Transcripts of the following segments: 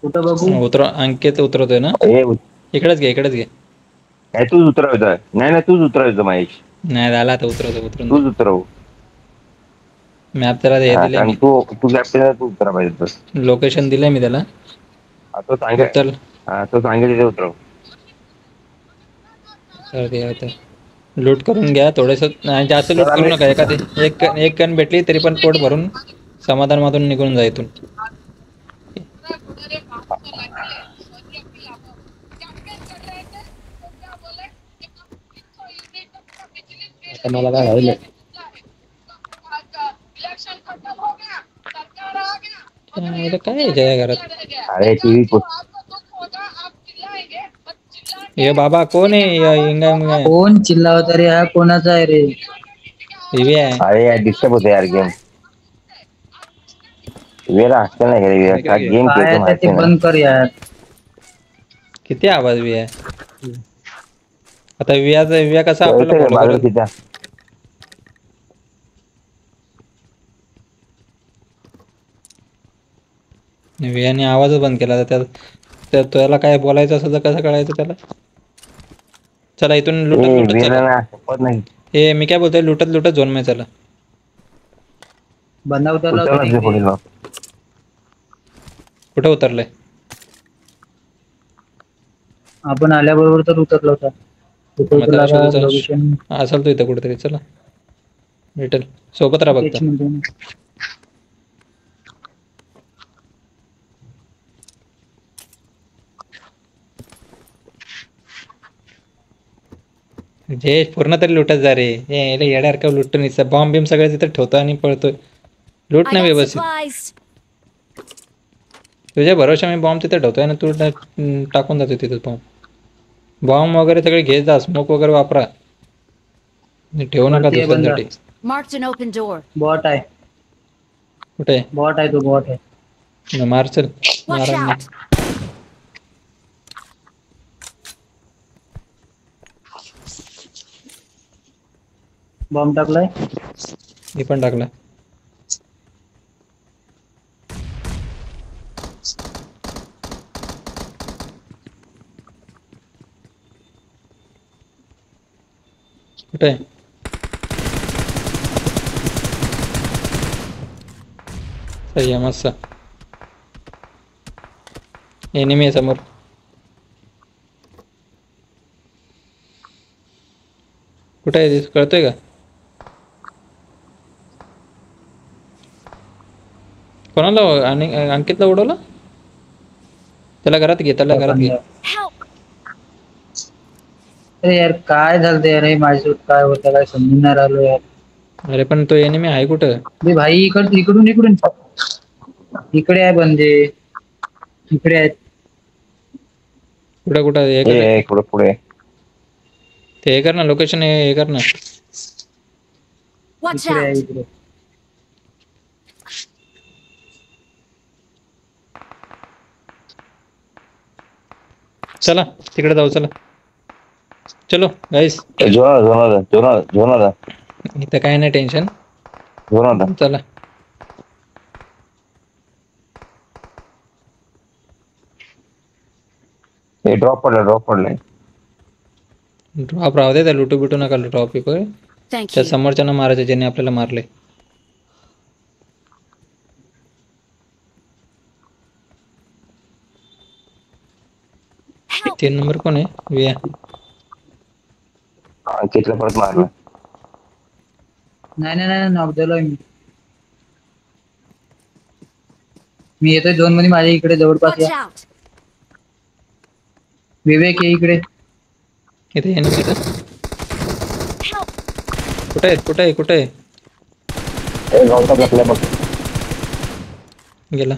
कुठं बघू? उतर अंकित उतरवतोय ना. हे इकडेच घे इकडेच घे. नाही तूच उतरायचं. नाही नाही तूच उतरायचं महेश. नाही झाला आता उतरवतो उतरून दे. तूच उतरव. मॅप त्याला हे हा दिले कारण मी. तू तू कॅप्टन तू उतरा पाहिजे बस. लोकेशन दिलंय मी त्याला. तो सांगेल. उतर हा तो सांगेल तिथे उतरव. लूट करून घ्या थोडस. जास्त लूट चल करू आम्ही नका. एखादी एक गन भेटली तरी पण पोट भरून समाधान मधून निघून जा इथून. आता मला काय हवंय. काय आहे घरात. अरे टीव्ही ये बाबा कोण आहे इंगा मुंगा. कोण चिल्लावत रे? हा कोणाचा आहे रे? दिव्या आहे. अरे यार डिस्टर्ब होते यार गेम. वेळा हॉस्टेल नाही गेले. इकडे घे. गेम काय खेळतो आता ते माहिती ना. बंद कर यार. किती आवाज बी आहे. आता विया कसा आपल्याला खेळतोय फॉलो बाजूला करेल. तिच्या. वियाने आवाजच बंद केला. तर त्याला काय बोलायचं असेल तर कसं कळायचं त्याला. चला इथून लुटत ए लुटत चला. वेळा ना शपथ नाही. हे मी काय बोलतोय लुटत लुटत झोन मध्ये चला. बंदा उतरला होता ना उतरला इकडे. पुढील मग. कुठे उतरलंय. आपण आल्याबरोबर तर उतरला होता. कुठे मग त्याला उतरला का शोधायचं लोकेशन असेल तो इथं कुठेतरी. चला भेटेल. सोबत राहा फक्त. तेच म्हणतो ना. जे पूर्ण तरी लुटत जा रे. येड्यासारखं लुटून बॉम्ब बिम सगळं तिथं ठेवतो आणि पळतोय. लूट I ना got व्यवस्थित. supplies. तुझ्या भरोशा मी बॉम्ब तिथे ठेवतोय आणि तू टाकून जातो तिथं बॉम्ब. बॉम्ब वगैरे सगळे घेत जा. स्मोक वगैरे वापरा. ठेवू नका वरती आहे बंदा. दुसऱ्यांसाठी. Marked an open door. Bot आहे. कुठे बॉट आहे तो बॉट आहे. मारचल. Watch मारा out. बॉम्ब टाकलाय. मी पण टाकला. कुठे सही आहे मस्त. एनिमी आहे समोर. कुठे आहे कळतोय का. कोणाला आणि अंकितला उडवलं. त्याला घरात घे. त्याला घरात घे. बंदा. Help. अरे यार काय झालं ते यार माझ्यासोबत काय होतं काय समजून नाही राहिलो यार. अरे पण तो एनिमी आहे कुठं. अरे भाई इकडून इकडे आहे बंदे. इकडे आहेत. कुठं कुठं हे कर. ए पुढे पुढे. ते हे कर ना लोकेशन हे कर ना. Watch इकडे आहे out. इकडे. चला तिकडे जाऊ. चला चलो गाईस. झोन इथं काय नाही टेन्शन. चला ड्रॉप पडलाय. ड्रॉप राहू दे. त्या लुटू बिटू नका ड्रॉप इकडे. Thank त्या you. समोरच्यांना मारायचं ज्याने आपल्याला मारले. Help. 3 नंबर कोण आहे. विया. अंकितला परत मारला. नाही नॉक झालोय मी. मी येतोय झोन मध्ये माझ्या इकडे जवळपास या. Watch out. विवेक आहे इकडे. इथे एनिमी इथं. Help. कुठे आहे. गवतात आपल्या बघ. गेला.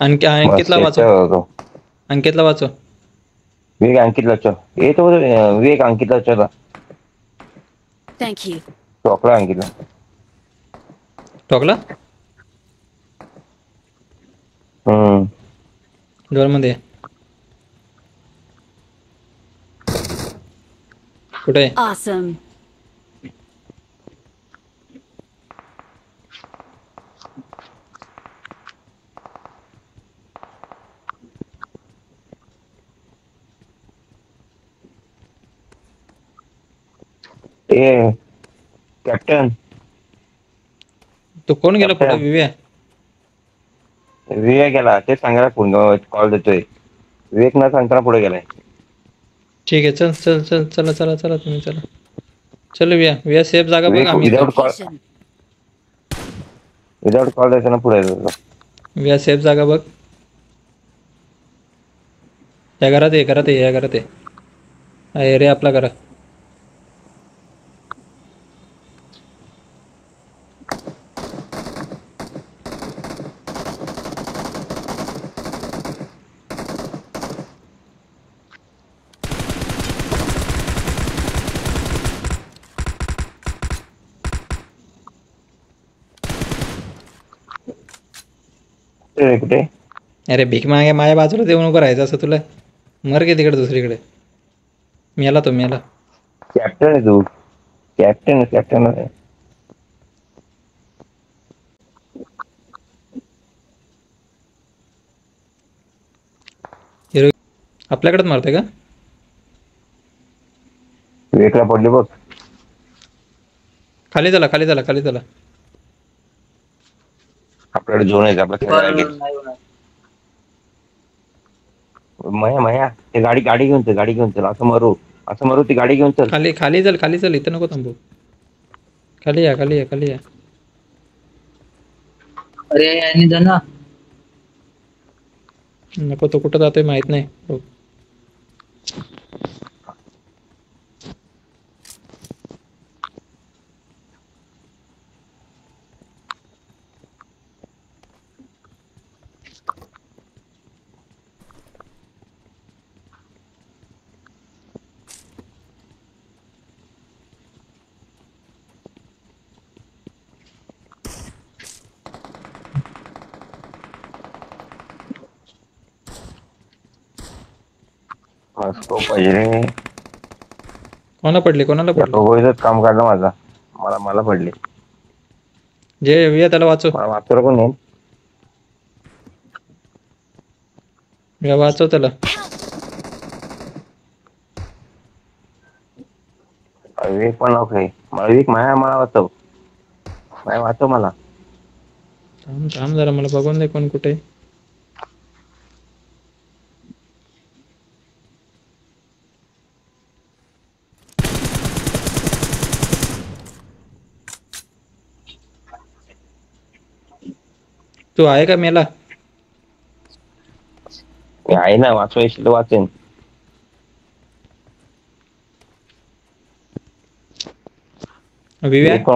अंकितला वाचव. अंकितला वाचव. विवेक अंकितला चल. येतो विवेक अंकितला चला. Thank you. Tokla अंकितला. Tokla. Door मध्ये कुठे. Awesome. ए कॅप्टन तो कोण गेला पुढे Captain. विव्या? विवेक गेला ते सांगायला फोन कॉल देतोय. विवेक न सांगताना पुढे गेलाय. ठीक आहे, चल चल चल, चला चला चला, तुम्ही चला. चल विया विया, सेफ जागा बघ. विवेक आम्ही विदाउट कॉल Location. द्यायचं ना पुढे येतो. विया सेफ जागा बघ. या घरात आहे, घरात आहे, या घरात आहे. हा एरिया आपला घरा. कुठे अरे भीक मागे माझ्या बाजूला देऊन उभं राहायचं असं तुला? मर गे तिकडे दुसरीकडे. मेला तो मेला. कॅप्टन आहे तू. कॅप्टन आहे. हिरो आपल्याकडेच मारतोय का? विवेकला पडली बघ. खाली झाला, खाली झाला, खाली झाला. आपल्याकडे झोन आहे आपला खेळायला लागेल. नाही होणार. मया ते गाडी घेऊन चल असं मारू ती गाडी घेऊन चल. खाली खाली चल, खाली चल, इथं नको थांबू. खाली या, खाली या, खाली या. अरे यांनी जा ना. नको, तो कुठं जातोय माहित नाही. हो. स्कोप पाहिजे रे. कोणाला पडली, कोणाला पडली? लोगोच काम काढलं माझा. मला पडली. जे विया त्याला वाचव. मला वाचतो कोण नाही. विया वाचव त्याला. विवेक पण ओके. विवेक मला वाचव मला. थांब थांब जरा, मला बघून दे कोण कुठे. तू आहे का मेला? मी आहे ना, वाचवायची तर वाचेन. विवेक विवेक पण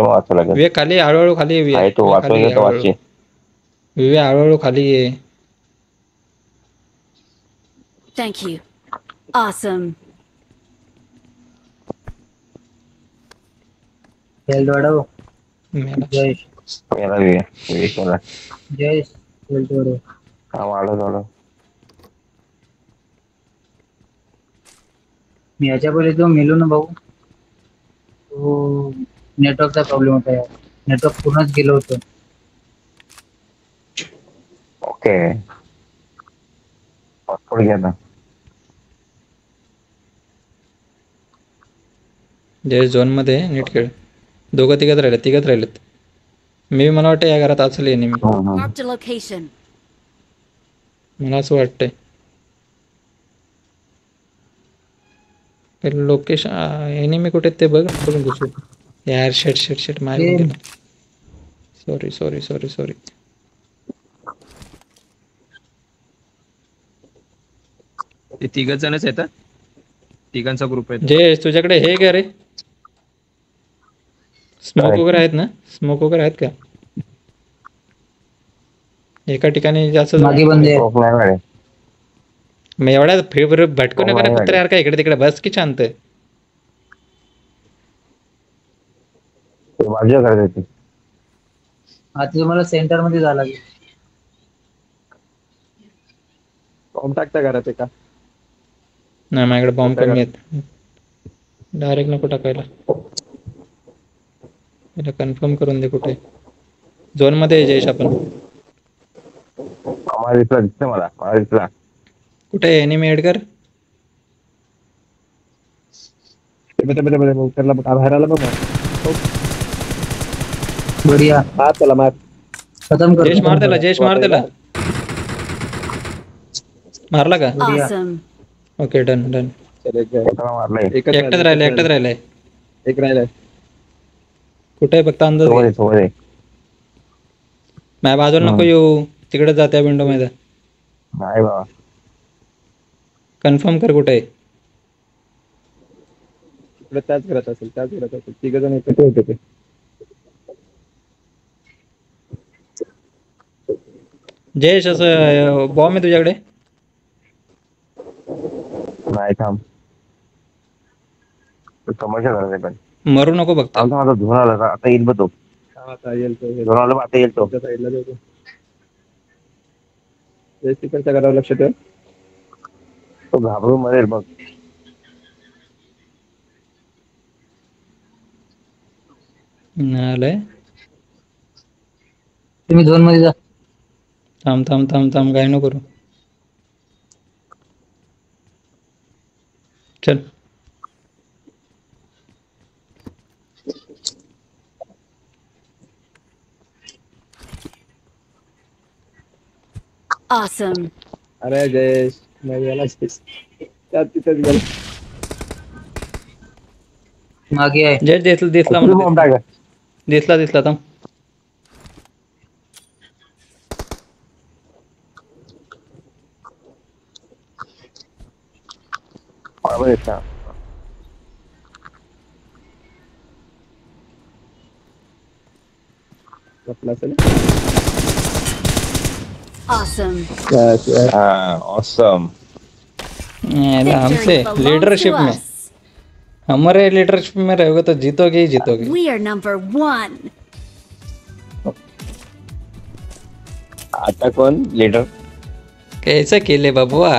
वाचावं लागेल. विवेक खाली, हळूहळू खाली ये. आहे तो विवेक खाली ये, वाचवायचा तर वाचेन. विवेक हळूहळू खाली ये. Thank you. Awesome. हेल्थ वाढव. मेला. जय मेला विवेक मला. जय हेल्थ वाढव. हा वाढव. मी याच्या पहिले तो मेलो ना भाऊ. तो नेटवर्कचा प्रॉब्लेम होता यार. नेटवर्क पूर्णच गेलं होतं. ओके. पासपोर्ट घ्या ना. जे झोन मध्ये नीट खेळ. दोघं तिघच राहिलेत. मला वाटतं या घरात असेल एनिमी. Marked a location. मला असं वाटतंय. लोकेशन एनिमी कुठे आहेत ते बघ, बघून घुसू. यार शेट मारून गेला. सॉरी. ते तिघ जणच आहेत. तिघांचा ग्रुप आहे. जे तुझ्याकडे हे का रे, स्मोक वगैरे आहेत ना? स्मोक वगैरे आहेत का? एका ठिकाणी जास्त मागे बंदे. स्कोप नाही मिळेल. मग एवढ्या भटकू नका ना कुत्रा यार, का इकडे तिकडे बस की शांत. बाजूला करायचं ते. आता तुम्हाला सेंटर मध्ये जावं लागेल. बॉम्ब टाकता घरात एका. नाही माझ्याकडे बॉम्ब कमी आहेत. डायरेक्ट नको टाकायला. याला कन्फर्म करून दे कुठे. झोन मध्ये जयेश आपण. मला दिसला. कुठे एनिमी ऍड कर. उतरला बघ बाहेर आला बघ बढ़िया मार त्याला मार खत्म कर जयेश मार त्याला जयेश मार त्याला मारला का बढ़िया Awesome. ओके डन डन त्याला मारलाय एकटाच राहिलाय एक राहिलाय कुठे आहे फक्त अंदाज घे. सोबत आहे माझ्या बाजूला नको येऊ तिकडे जा त्या विंडो मध्ये नाही बाबा कन्फर्म कर कुठे आहे तिकडे त्याच घरात असेल तिघ जण एकत्र होते ते जयेश असं बॉम्ब आहे तुझ्याकडे नाही थांब समस्या झाला पण मरू नको फक्त आमचा माझा धुवून आला का आता येईल बघ तो आता येईल तो धुवून आला बघ, आता येईल तो साईडला जातो तिकडच्या घरावर लक्ष ठेव तो घाबरून मरेल बघ आलंय तुम्ही झोन मध्ये जा थांब काय नको करू चल Awesome. अरे जयेश नाही याला त्यात तिथेच गेला मागे आहे जयेश दिसला बॉम्ब म्हणा टाका दिसला थांब बरोबर आहे का? आपला असेल Awesome. हा ऑसम हमसे Victory belongs लीडरशिप to में us. हमारे लीडरशिप में रहोगे तो जीतोगे ही जीतोगे We are number 1. आता कोण लीडर कैसे केले बाबुआ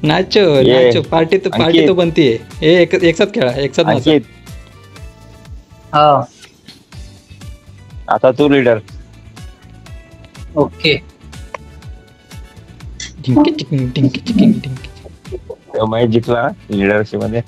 नाचो ये, नाचो पार्टी तो अंकित. बनती है ये एक साथ खेळा एक साथ नाचा अंकित हा आता तू लीडर ओके ढिंकी टिकिंग ढिंकी टिकिंग ढिंकी महेश जिंकला लीडरशिप मध्ये